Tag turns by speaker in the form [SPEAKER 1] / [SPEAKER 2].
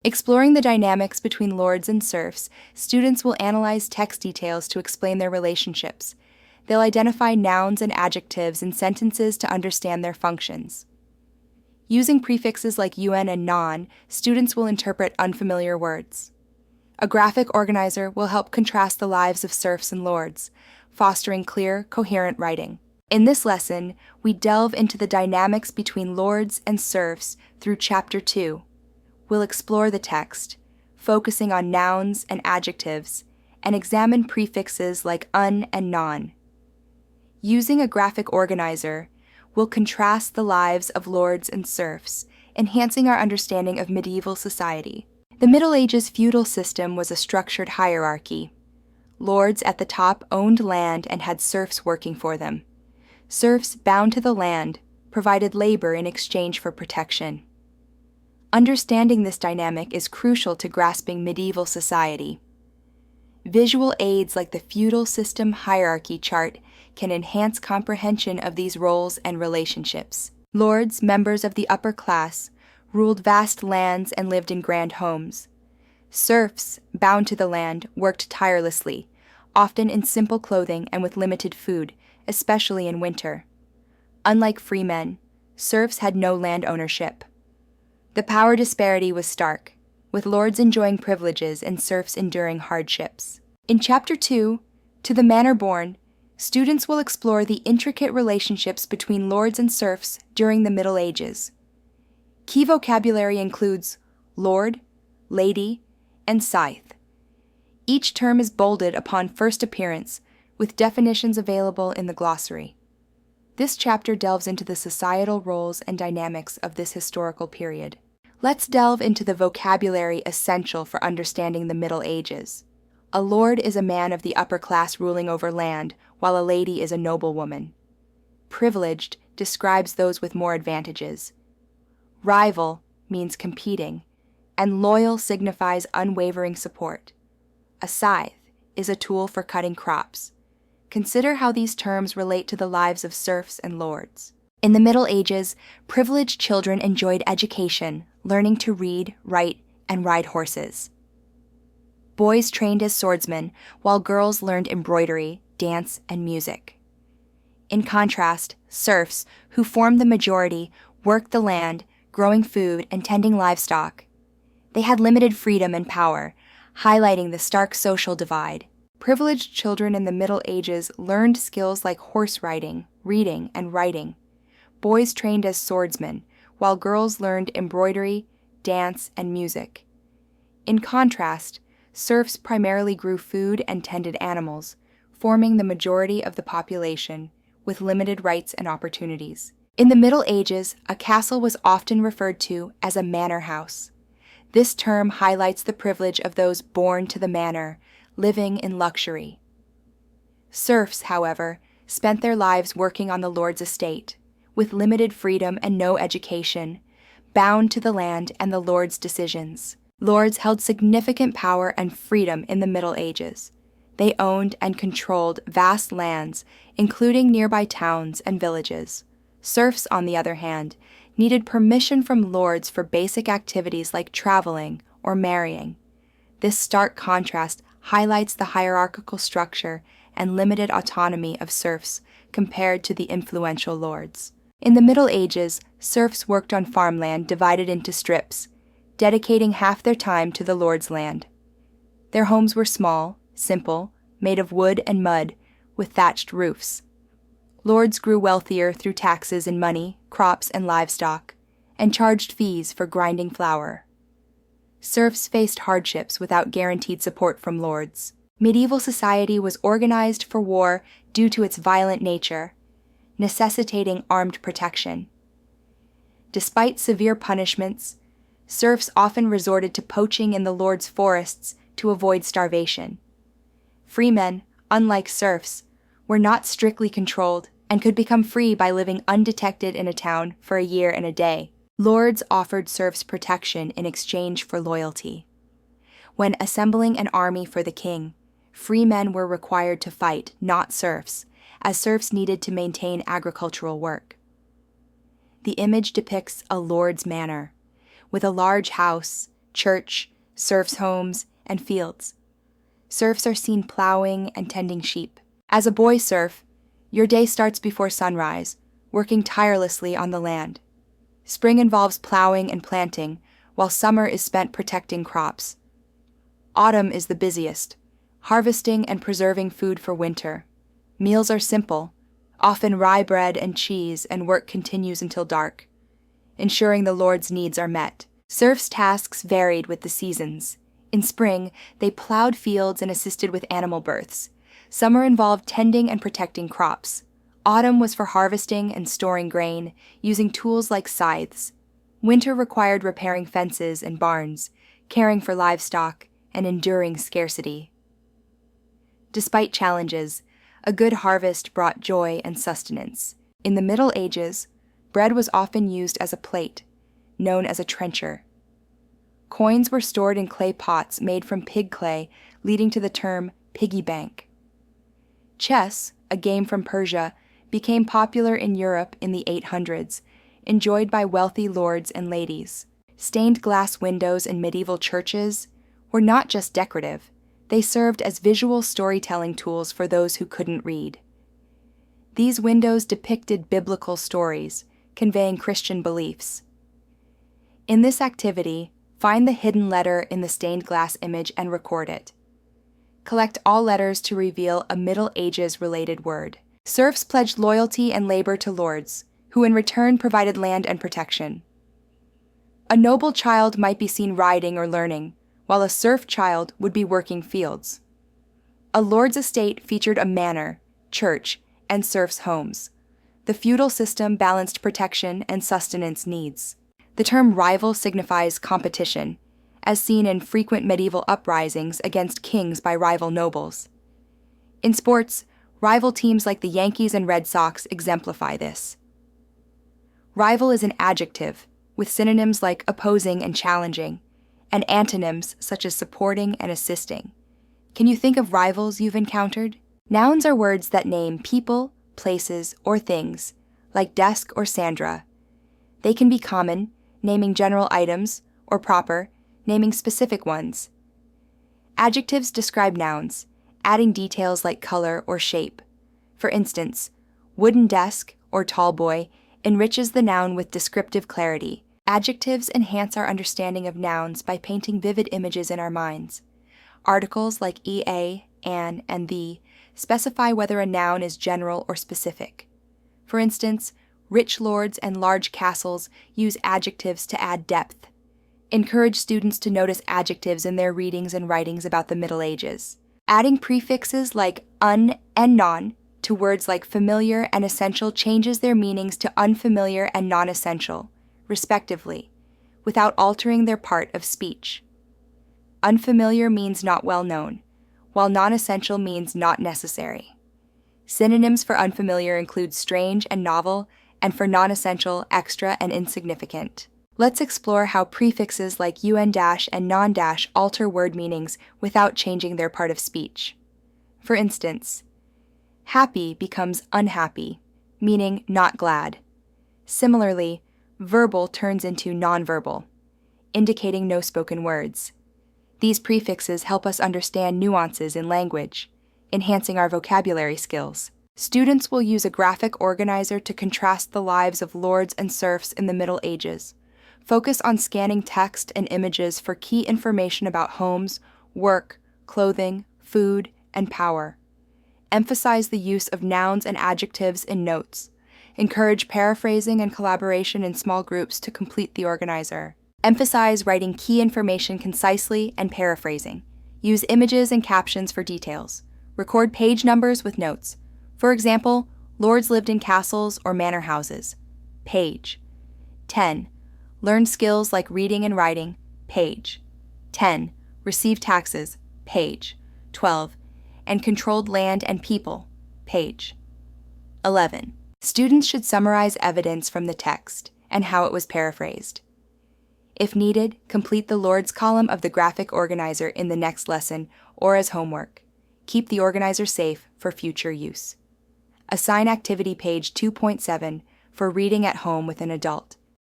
[SPEAKER 1] Exploring the dynamics between lords and serfs, students will analyze text details to explain their relationships. They'll identify nouns and adjectives in sentences to understand their functions. Using prefixes like un and non, students will interpret unfamiliar words. A graphic organizer will help contrast the lives of serfs and lords, fostering clear, coherent writing. In this lesson, we delve into the dynamics between lords and serfs through Chapter 2. We'll explore the text, focusing on nouns and adjectives, and examine prefixes like un and non. Using a graphic organizer, we'll contrast the lives of lords and serfs, enhancing our understanding of medieval society. The Middle Ages feudal system was a structured hierarchy. Lords at the top owned land and had serfs working for them. Serfs bound to the land provided labor in exchange for protection. Understanding this dynamic is crucial to grasping medieval society. Visual aids like the Feudal System Hierarchy chart can enhance comprehension of these roles and relationships. Lords, members of the upper class, ruled vast lands and lived in grand homes. Serfs, bound to the land, worked tirelessly, often in simple clothing and with limited food, especially in winter. Unlike free men, serfs had no land ownership. The power disparity was stark, with lords enjoying privileges and serfs enduring hardships. In Chapter 2, To the Manner Born, students will explore the intricate relationships between lords and serfs during the Middle Ages. Key vocabulary includes lord, lady, and scythe. Each term is bolded upon first appearance, with definitions available in the glossary. This chapter delves into the societal roles and dynamics of this historical period. Let's delve into the vocabulary essential for understanding the Middle Ages. A lord is a man of the upper class ruling over land, while a lady is a noblewoman. Privileged describes those with more advantages. Rival means competing, and loyal signifies unwavering support. A scythe is a tool for cutting crops. Consider how these terms relate to the lives of serfs and lords. In the Middle Ages, privileged children enjoyed education, learning to read, write, and ride horses. Boys trained as swordsmen, while girls learned embroidery, dance, and music. In contrast, serfs, who formed the majority, worked the land, growing food and tending livestock. They had limited freedom and power, highlighting the stark social divide. Privileged children in the Middle Ages learned skills like horse riding, reading, and writing. Boys trained as swordsmen, while girls learned embroidery, dance, and music. In contrast, serfs primarily grew food and tended animals, forming the majority of the population, with limited rights and opportunities. In the Middle Ages, a castle was often referred to as a manor house. This term highlights the privilege of those born to the manor, living in luxury. Serfs, however, spent their lives working on the lord's estate, with limited freedom and no education, bound to the land and the lord's decisions. Lords held significant power and freedom in the Middle Ages. They owned and controlled vast lands, including nearby towns and villages. Serfs, on the other hand, needed permission from lords for basic activities like traveling or marrying. This stark contrast highlights the hierarchical structure and limited autonomy of serfs compared to the influential lords. In the Middle Ages, serfs worked on farmland divided into strips, dedicating half their time to the lord's land. Their homes were small, simple, made of wood and mud, with thatched roofs. Lords grew wealthier through taxes in money, crops, and livestock, and charged fees for grinding flour. Serfs faced hardships without guaranteed support from lords. Medieval society was organized for war due to its violent nature, necessitating armed protection. Despite severe punishments, serfs often resorted to poaching in the lord's forests to avoid starvation. Freemen, unlike serfs, were not strictly controlled and could become free by living undetected in a town for a year and a day. Lords offered serfs protection in exchange for loyalty. When assembling an army for the king, free men were required to fight, not serfs, as serfs needed to maintain agricultural work. The image depicts a lord's manor, with a large house, church, serfs' homes, and fields. Serfs are seen plowing and tending sheep. As a boy serf, your day starts before sunrise, working tirelessly on the land. Spring involves plowing and planting, while summer is spent protecting crops. Autumn is the busiest, harvesting and preserving food for winter. Meals are simple, often rye bread and cheese, and work continues until dark, ensuring the Lord's needs are met. Serfs' tasks varied with the seasons. In spring, they plowed fields and assisted with animal births. Summer involved tending and protecting crops. Autumn was for harvesting and storing grain, using tools like scythes. Winter required repairing fences and barns, caring for livestock, and enduring scarcity. Despite challenges, a good harvest brought joy and sustenance. In the Middle Ages, bread was often used as a plate, known as a trencher. Coins were stored in clay pots made from pig clay, leading to the term piggy bank. Chess, a game from Persia, became popular in Europe in the 800s, enjoyed by wealthy lords and ladies. Stained glass windows in medieval churches were not just decorative, they served as visual storytelling tools for those who couldn't read. These windows depicted biblical stories, conveying Christian beliefs. In this activity, find the hidden letter in the stained glass image and record it. Collect all letters to reveal a Middle Ages-related word. Serfs pledged loyalty and labor to lords, who in return provided land and protection. A noble child might be seen riding or learning, while a serf child would be working fields. A lord's estate featured a manor, church, and serfs' homes. The feudal system balanced protection and sustenance needs. The term rival signifies competition, as seen in frequent medieval uprisings against kings by rival nobles. In sports, rival teams like the Yankees and Red Sox exemplify this. Rival is an adjective, with synonyms like opposing and challenging, and antonyms such as supporting and assisting. Can you think of rivals you've encountered? Nouns are words that name people, places, or things, like desk or Sandra. They can be common, naming general items, or proper, naming specific ones. Adjectives describe nouns, adding details like color or shape. For instance, wooden desk or tall boy enriches the noun with descriptive clarity. Adjectives enhance our understanding of nouns by painting vivid images in our minds. Articles like ea, an, and the specify whether a noun is general or specific. For instance, rich lords and large castles use adjectives to add depth. Encourage students to notice adjectives in their readings and writings about the Middle Ages. Adding prefixes like un and non to words like familiar and essential changes their meanings to unfamiliar and non-essential, respectively, without altering their part of speech. Unfamiliar means not well known, while non-essential means not necessary. Synonyms for unfamiliar include strange and novel, and for non-essential, extra and insignificant. Let's explore how prefixes like un- and non- alter word meanings without changing their part of speech. For instance, happy becomes unhappy, meaning not glad. Similarly, verbal turns into nonverbal, indicating no spoken words. These prefixes help us understand nuances in language, enhancing our vocabulary skills. Students will use a graphic organizer to contrast the lives of lords and serfs in the Middle Ages. Focus on scanning text and images for key information about homes, work, clothing, food, and power. Emphasize the use of nouns and adjectives in notes. Encourage paraphrasing and collaboration in small groups to complete the organizer. Emphasize writing key information concisely and paraphrasing. Use images and captions for details. Record page numbers with notes. For example, lords lived in castles or manor houses. Page. 10. Learn skills like reading and writing. Page. 10. Receive taxes. Page. 12. And controlled land and people. Page. 11. Students should summarize evidence from the text and how it was paraphrased. If needed, complete the Lord's column of the graphic organizer in the next lesson or as homework. Keep the organizer safe for future use. Assign activity page 2.7 for reading at home with an adult.